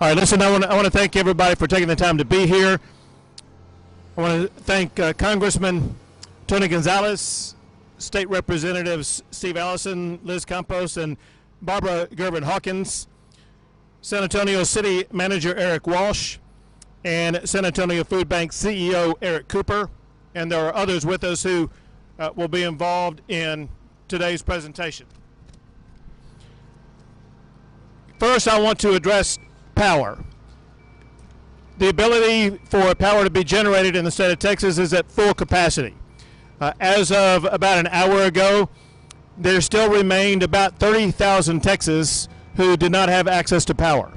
All right, listen, I want to thank everybody for taking the time to be here. I want to thank Congressman Tony Gonzalez, State Representatives Steve Allison, Liz Campos, and Barbara Gervin-Hawkins, San Antonio City Manager Eric Walsh, and San Antonio Food Bank CEO Eric Cooper. And there are others with us who will be involved in today's presentation. First, I want to address power. The ability for power to be generated in the state of Texas is at full capacity. As of about an hour ago, there still remained about 30,000 Texans who did not have access to power.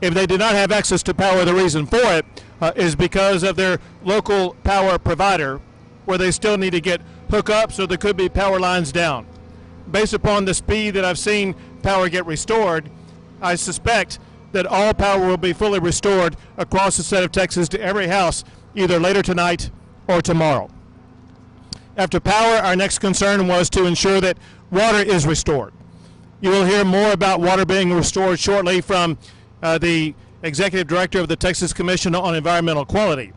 If they did not have access to power, the reason for it is because of their local power provider, where they still need to get hookups, or there could be power lines down. Based upon the speed that I've seen power get restored, I suspect that all power will be fully restored across the state of Texas to every house either later tonight or tomorrow. After power, our next concern was to ensure that water is restored. You will hear more about water being restored shortly from the Executive Director of the Texas Commission on Environmental Quality.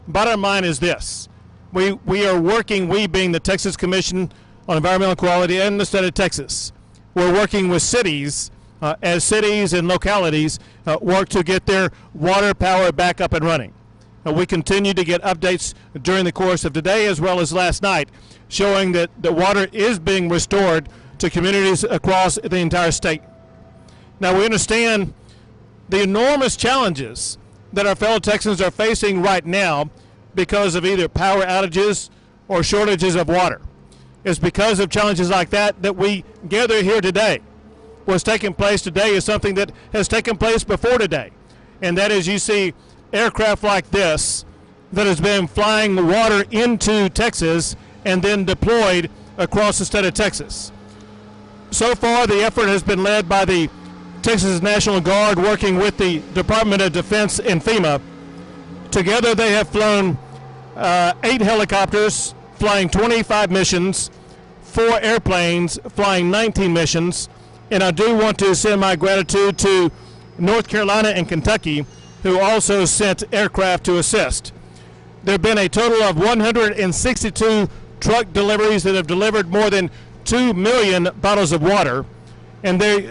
Bottom line is this. We are working, we being the Texas Commission on Environmental Quality and the state of Texas, we're working with cities as cities and localities work to get their water power back up and running. We continue to get updates during the course of today as well as last night showing that the water is being restored to communities across the entire state. Now, we understand the enormous challenges that our fellow Texans are facing right now because of either power outages or shortages of water. It's because of challenges like that that we gather here today. What's taking place today is something that has taken place before today, and that is you see aircraft like this that has been flying water into Texas and then deployed across the state of Texas. So far, the effort has been led by the Texas National Guard working with the Department of Defense and FEMA. Together, they have flown 8 helicopters flying 25 missions, 4 airplanes flying 19 missions, and I do want to send my gratitude to North Carolina and Kentucky, who also sent aircraft to assist. There have been a total of 162 truck deliveries that have delivered more than 2 million bottles of water, and they,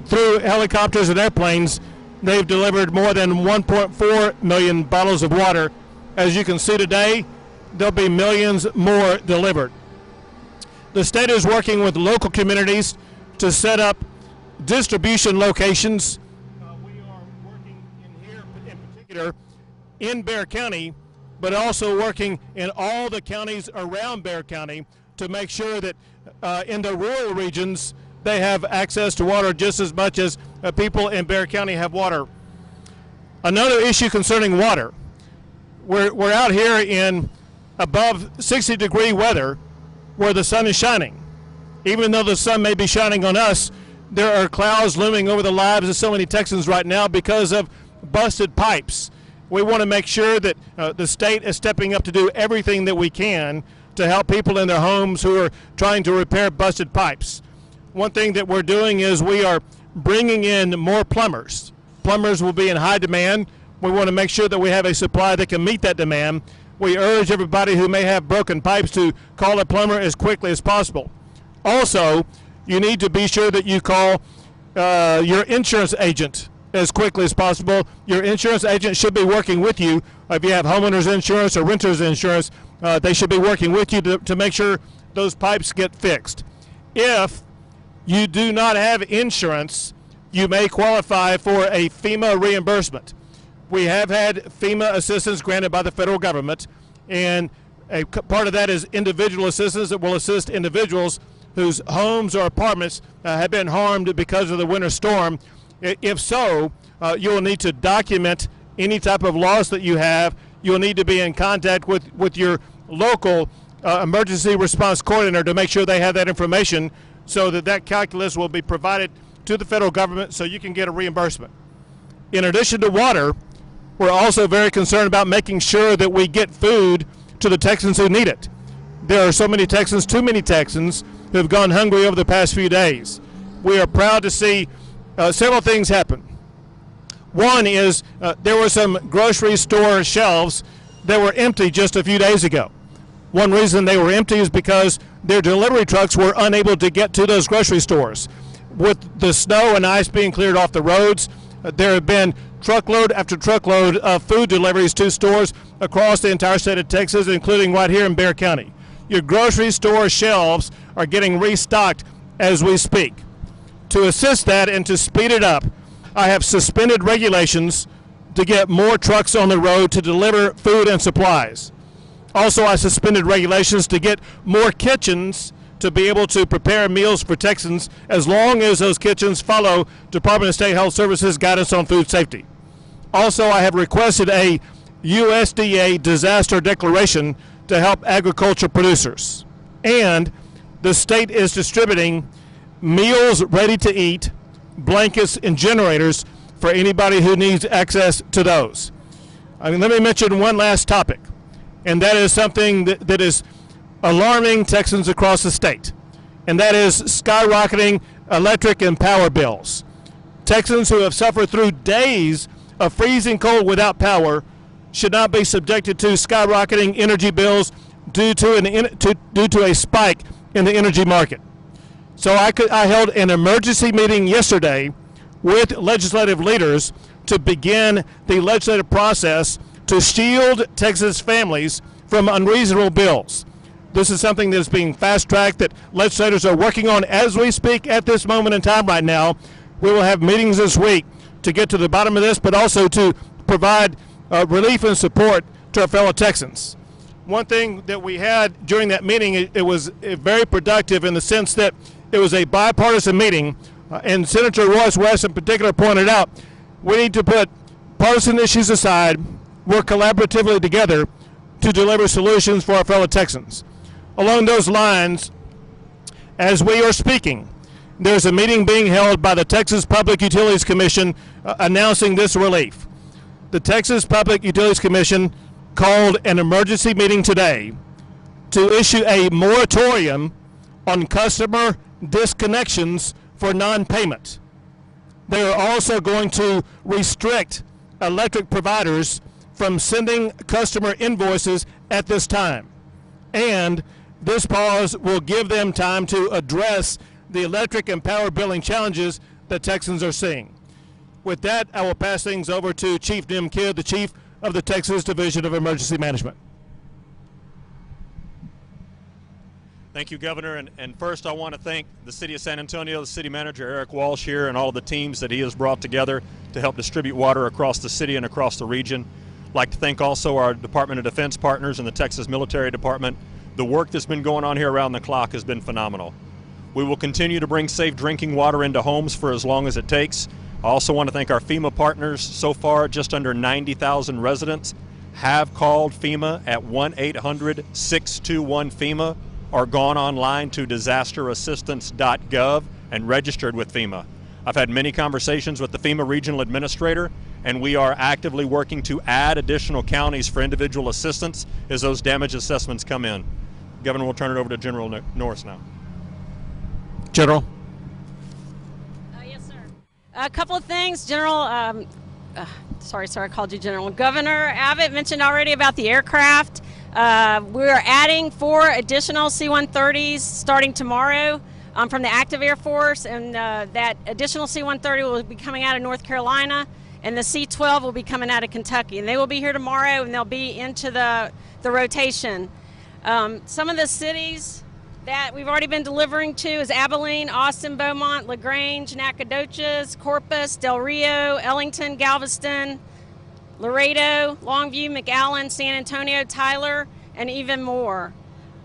through helicopters and airplanes, they've delivered more than 1.4 million bottles of water. As you can see today, there'll be millions more delivered. The state is working with local communities to set up distribution locations. We are working in here in particular in Bexar County, but also working in all the counties around Bexar County to make sure that in the rural regions they have access to water just as much as people in Bexar County have water. Another issue concerning water, we're out here in above 60-degree weather where the sun is shining. Even though the sun may be shining on us, there are clouds looming over the lives of so many Texans right now because of busted pipes. We want to make sure that the state is stepping up to do everything that we can to help people in their homes who are trying to repair busted pipes. One thing that we're doing is we are bringing in more plumbers. Plumbers will be in high demand. We want to make sure that we have a supply that can meet that demand. We urge everybody who may have broken pipes to call a plumber as quickly as possible. Also, you need to be sure that you call your insurance agent as quickly as possible. Your insurance agent should be working with you. If you have homeowners insurance or renters insurance, they should be working with you to make sure those pipes get fixed. If you do not have insurance, you may qualify for a FEMA reimbursement. We have had FEMA assistance granted by the federal government, and a part of that is individual assistance that will assist individuals whose homes or apartments have been harmed because of the winter storm. If so, you'll need to document any type of loss that you have. You'll need to be in contact with your local emergency response coordinator to make sure they have that information so that calculus will be provided to the federal government so you can get a reimbursement. In addition to water, we're also very concerned about making sure that we get food to the Texans who need it. There are so many Texans, too many Texans, who have gone hungry over the past few days. We are proud to see several things happen. One is there were some grocery store shelves that were empty just a few days ago. One reason they were empty is because their delivery trucks were unable to get to those grocery stores. With the snow and ice being cleared off the roads, there have been truckload after truckload of food deliveries to stores across the entire state of Texas, including right here in Bexar County. Your grocery store shelves are getting restocked as we speak. To assist that and to speed it up, I have suspended regulations to get more trucks on the road to deliver food and supplies. Also, I suspended regulations to get more kitchens to be able to prepare meals for Texans as long as those kitchens follow Department of State Health Services guidance on food safety. Also, I have requested a USDA disaster declaration to help agriculture producers. And the state is distributing meals ready to eat, blankets, and generators for anybody who needs access to those. Let me mention one last topic, and that is something that is alarming Texans across the state, and that is skyrocketing electric and power bills. Texans who have suffered through days of freezing cold without power should not be subjected to skyrocketing energy bills due to a spike in the energy market. So I held an emergency meeting yesterday with legislative leaders to begin the legislative process to shield Texas families from unreasonable bills. This is something that is being fast-tracked that legislators are working on as we speak at this moment in time right now. We will have meetings this week to get to the bottom of this, but also to provide relief and support to our fellow Texans. One thing that we had during that meeting, it was very productive in the sense that it was a bipartisan meeting, and Senator Royce West in particular pointed out we need to put partisan issues aside, work collaboratively together to deliver solutions for our fellow Texans. Along those lines, as we are speaking, there's a meeting being held by the Texas Public Utilities Commission announcing this relief. The Texas Public Utilities Commission called an emergency meeting today to issue a moratorium on customer disconnections for non-payment. They are also going to restrict electric providers from sending customer invoices at this time. And this pause will give them time to address the electric and power billing challenges that Texans are seeing. With that, I will pass things over to Chief Nim Kidd, the Chief of the Texas Division of Emergency Management. Thank you, Governor. And first, I want to thank the City of San Antonio, the City Manager Eric Walsh here, and all of the teams that he has brought together to help distribute water across the city and across the region. I'd like to thank also our Department of Defense partners and the Texas Military Department. The work that's been going on here around the clock has been phenomenal. We will continue to bring safe drinking water into homes for as long as it takes. I also want to thank our FEMA partners. So far, just under 90,000 residents have called FEMA at 1-800-621-FEMA or gone online to disasterassistance.gov and registered with FEMA. I've had many conversations with the FEMA Regional Administrator, and we are actively working to add additional counties for individual assistance as those damage assessments come in. Governor, we'll turn it over to General Norris now. General. Yes, sir. A couple of things, General. Sorry, I called you General. Governor Abbott mentioned already about the aircraft. We're adding 4 additional C-130s starting tomorrow from the active Air Force, and that additional C-130 will be coming out of North Carolina, and the C-12 will be coming out of Kentucky. And they will be here tomorrow, and they'll be into the rotation. Some of the cities that we've already been delivering to is Abilene, Austin, Beaumont, LaGrange, Nacogdoches, Corpus, Del Rio, Ellington, Galveston, Laredo, Longview, McAllen, San Antonio, Tyler, and even more.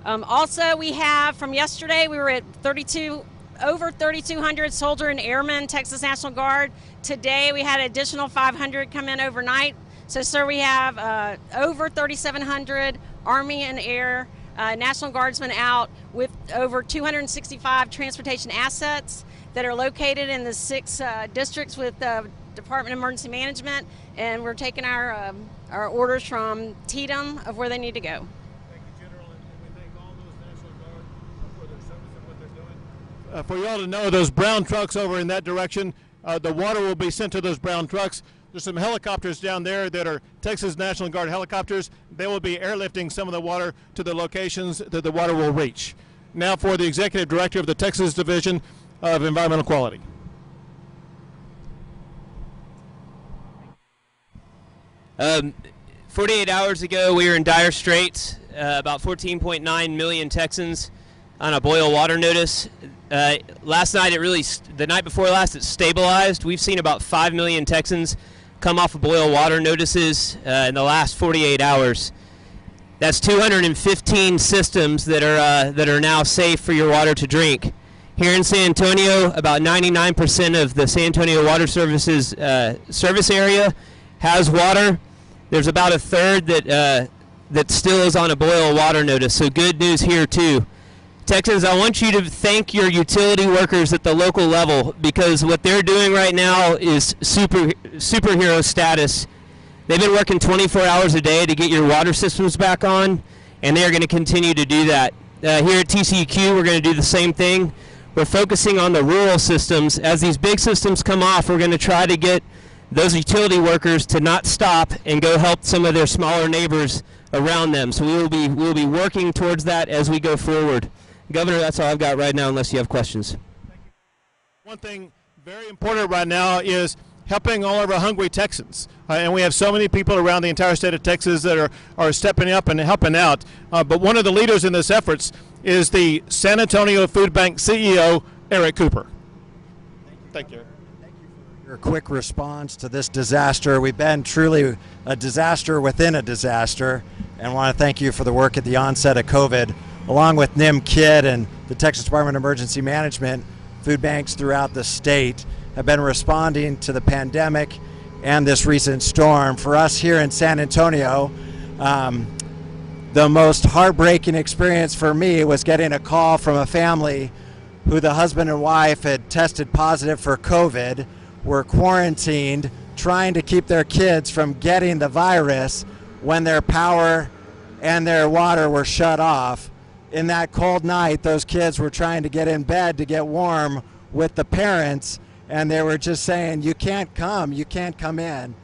Also, we have from yesterday, we were at over 3,200 soldier and airmen, Texas National Guard. Today, we had an additional 500 come in overnight. So, sir, we have over 3,700 Army and Air National Guardsmen out with over 265 transportation assets that are located in the 6 districts with Department of Emergency Management, and we're taking our orders from TDM of where they need to go. Thank you, General, and we thank all those National Guard for their service and what they're doing. For you all to know, those brown trucks over in that direction, the water will be sent to those brown trucks. There's some helicopters down there that are Texas National Guard helicopters. They will be airlifting some of the water to the locations that the water will reach. Now for the Executive Director of the Texas Division of Environmental Quality. 48 hours ago, we were in dire straits. About 14.9 million Texans on a boil water notice. Last night, the night before last, it stabilized. We've seen about 5 million Texans come off of boil water notices in the last 48 hours. That's 215 systems that are now safe for your water to drink. Here in San Antonio, about 99% of the San Antonio Water Services service area has water. There's about a third that still is on a boil water notice, so good news here too. Texans, I want you to thank your utility workers at the local level, because what they're doing right now is superhero status. They've been working 24 hours a day to get your water systems back on, and they are going to continue to do that. Here at TCEQ, we're going to do the same thing. We're focusing on the rural systems. As these big systems come off, we're going to try to get those utility workers to not stop and go help some of their smaller neighbors around them. So we'll be working towards that as we go forward. Governor, that's all I've got right now, unless you have questions. One thing very important right now is helping all of our hungry Texans. And we have so many people around the entire state of Texas that are stepping up and helping out. But one of the leaders in this efforts is the San Antonio Food Bank CEO, Eric Cooper. Thank you. Your quick response to this disaster. We've been truly a disaster within a disaster, and want to thank you for the work at the onset of COVID. Along with NIM KID and the Texas Department of Emergency Management, food banks throughout the state have been responding to the pandemic and this recent storm. For us here in San Antonio, the most heartbreaking experience for me was getting a call from a family who the husband and wife had tested positive for COVID, were quarantined, trying to keep their kids from getting the virus when their power and their water were shut off. In that cold night, those kids were trying to get in bed to get warm with the parents, and they were just saying, you can't come in.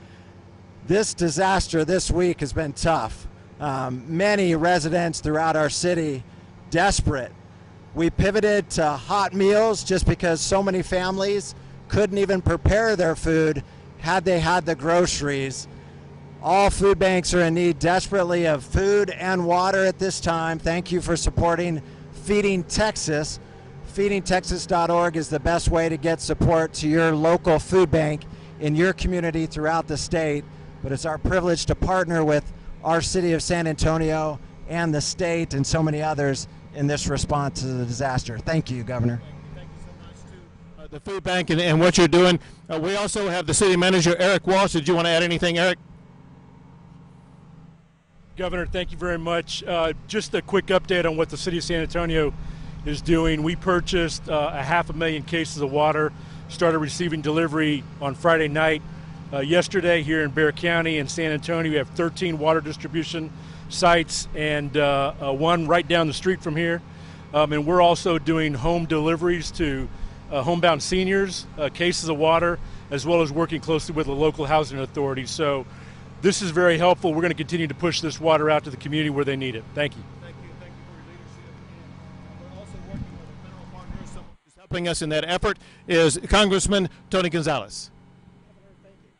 This disaster this week has been tough. Many residents throughout our city desperate. We pivoted to hot meals just because so many families couldn't even prepare their food had they had the groceries. All food banks are in need desperately of food and water at this time. Thank you for supporting Feeding Texas. FeedingTexas.org is the best way to get support to your local food bank in your community throughout the state. But it's our privilege to partner with our city of San Antonio and the state and so many others in this response to the disaster. Thank you, Governor. Thank you so much to the food bank and what you're doing. We also have the city manager, Eric Walsh. Did you want to add anything, Eric? Governor, thank you very much. Just a quick update on what the city of San Antonio is doing. We purchased 500,000 cases of water, started receiving delivery on Friday night. Yesterday here in Bexar County and San Antonio, we have 13 water distribution sites and one right down the street from here. And we're also doing home deliveries to homebound seniors, cases of water, as well as working closely with the local housing authorities. So this is very helpful. We're going to continue to push this water out to the community where they need it. Thank you. Thank you for your leadership. And we're also working with a federal partner. Someone who's helping us in that effort is Congressman Tony Gonzalez.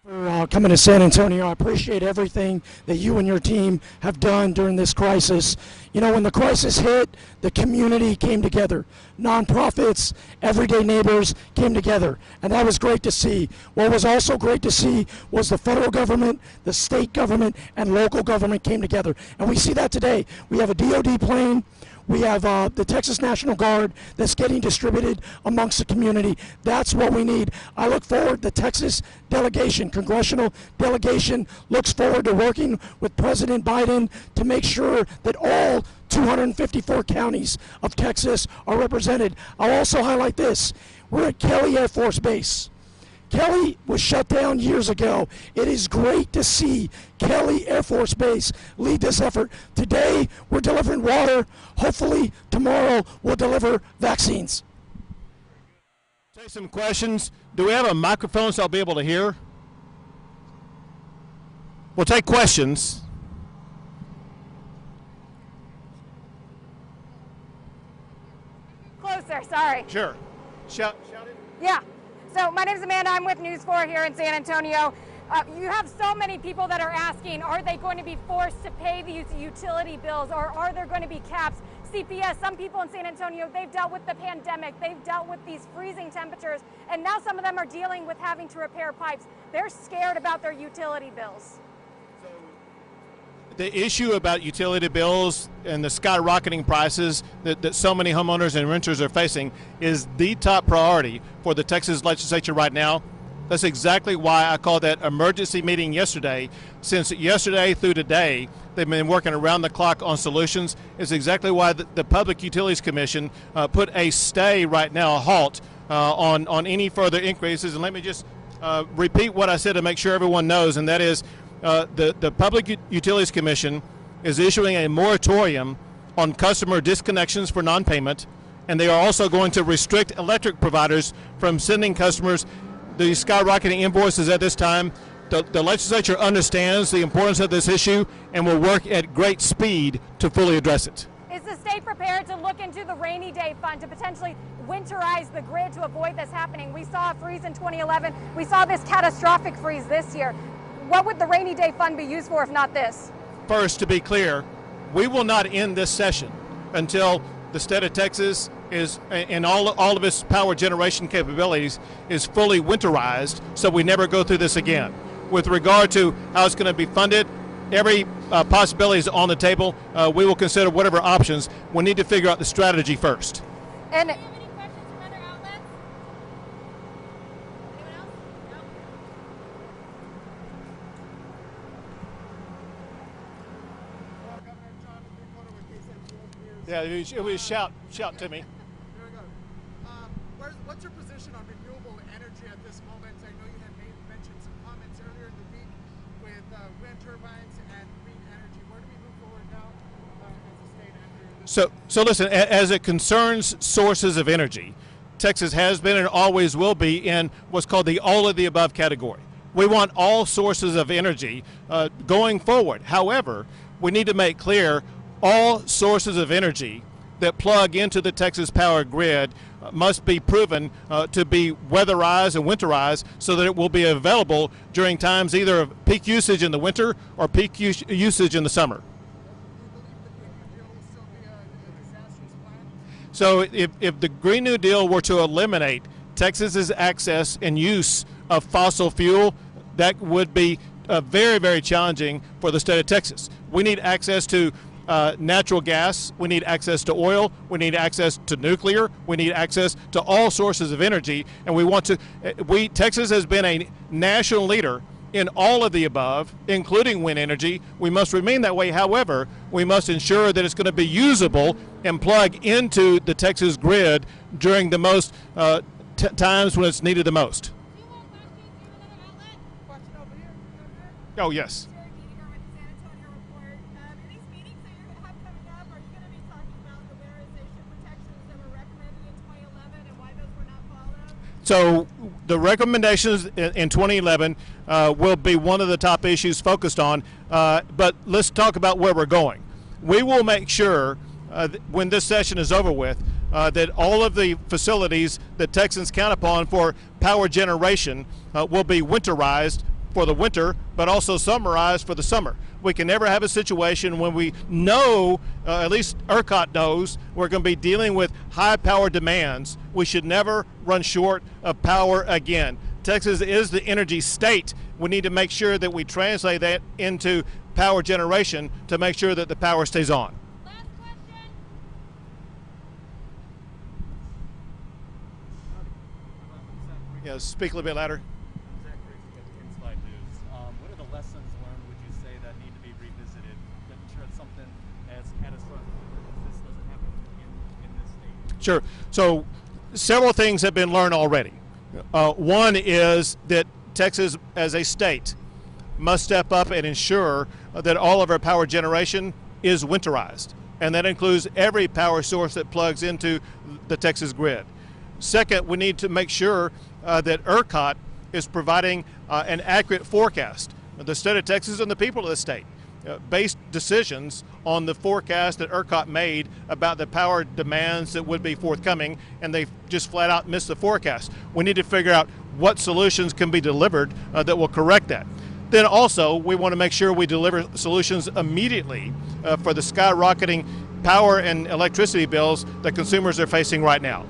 For coming to San Antonio. I appreciate everything that you and your team have done during this crisis. You know, when the crisis hit, the community came together. Nonprofits, everyday neighbors came together, and that was great to see. What was also great to see was the federal government, the state government, and local government came together. And we see that today. We have a DOD plane. We have the Texas National Guard that's getting distributed amongst the community. That's what we need. I look forward, the Texas delegation, congressional delegation, looks forward to working with President Biden to make sure that all 254 counties of Texas are represented. I'll also highlight this. We're at Kelly Air Force Base. Kelly was shut down years ago. It is great to see Kelly Air Force Base lead this effort. Today, we're delivering water. Hopefully, tomorrow, we'll deliver vaccines. Take some questions. Do we have a microphone so I'll be able to hear? We'll take questions. Closer, sorry. Sure. Shout it. Yeah. So my name is Amanda. I'm with News 4 here in San Antonio. You have so many people that are asking, are they going to be forced to pay these utility bills, or are there going to be caps? CPS, some people in San Antonio, they've dealt with the pandemic, they've dealt with these freezing temperatures, and now some of them are dealing with having to repair pipes. They're scared about their utility bills. The issue about utility bills and the skyrocketing prices that so many homeowners and renters are facing is the top priority for the Texas legislature right now. That's exactly why I called that emergency meeting yesterday. Since yesterday through today, they've been working around the clock on solutions. It's exactly why the Public Utilities Commission put a stay right now, a halt on any further increases. And let me just repeat what I said to make sure everyone knows, and that is the Public Utilities Commission is issuing a moratorium on customer disconnections for non-payment, and they are also going to restrict electric providers from sending customers the skyrocketing invoices at this time. The legislature understands the importance of this issue and will work at great speed to fully address it. Is the state prepared to look into the rainy day fund to potentially winterize the grid to avoid this happening? We saw a freeze in 2011. We saw this catastrophic freeze this year. What would the rainy day fund be used for if not this? First, to be clear, we will not end this session until the state of Texas is, and all of its power generation capabilities, is fully winterized, so we never go through this again. With regard to how it's going to be funded, every possibility is on the table. We will consider whatever options. We need to figure out the strategy first. And Do you have any questions from other outlets? Anyone else? No? Yeah, it was shout to me. There we go. What's your position on renewable energy at this moment? I know you had mentioned some comments earlier in the week with wind turbines and green energy. Where do we move forward now as a state after this? So listen, as it concerns sources of energy, Texas has been and always will be in what's called the all of the above category. We want all sources of energy going forward. However, we need to make clear all sources of energy that plug into the Texas power grid must be proven to be weatherized and winterized so that it will be available during times either of peak usage in the winter or peak usage in the summer. So if the Green New Deal were to eliminate Texas's access and use of fossil fuel, that would be very, very challenging for the state of Texas. We need access to natural gas, we need access to oil, we need access to nuclear, we need access to all sources of energy, and Texas has been a national leader in all of the above, including wind energy. We must remain that way. However, we must ensure that it's going to be usable and plug into the Texas grid during the most times when it's needed the most. Do you have questions? Do you have another outlet? Question over here. Oh, yes. Sherry Deedinger with the San Antonio Report. In these meetings that you're going to have coming up, are you going to be talking about the winterization protections that were recommended in 2011 and why those were not followed? So the recommendations in 2011 will be one of the top issues focused on, but let's talk about where we're going. We will make sure when this session is over with that all of the facilities that Texans count upon for power generation will be winterized for the winter, but also summerized for the summer. We can never have a situation when we know, at least ERCOT knows, we're going to be dealing with high power demands. We should never run short of power again. Texas is the energy state. We need to make sure that we translate that into power generation to make sure that the power stays on. Last question. Yeah, speak a little bit louder. Zach Briggs with Inside News. What are the lessons learned, would you say, that need to be revisited to ensure that something as catastrophic as this doesn't happen in this state? Sure. So several things have been learned already. One is that Texas as a state must step up and ensure that all of our power generation is winterized, and that includes every power source that plugs into the Texas grid. Second, we need to make sure that ERCOT is providing an accurate forecast the state of Texas and the people of the state based decisions on the forecast that ERCOT made about the power demands that would be forthcoming, and they just flat out missed the forecast. We need to figure out what solutions can be delivered that will correct that. Then also, we want to make sure we deliver solutions immediately for the skyrocketing power and electricity bills that consumers are facing right now.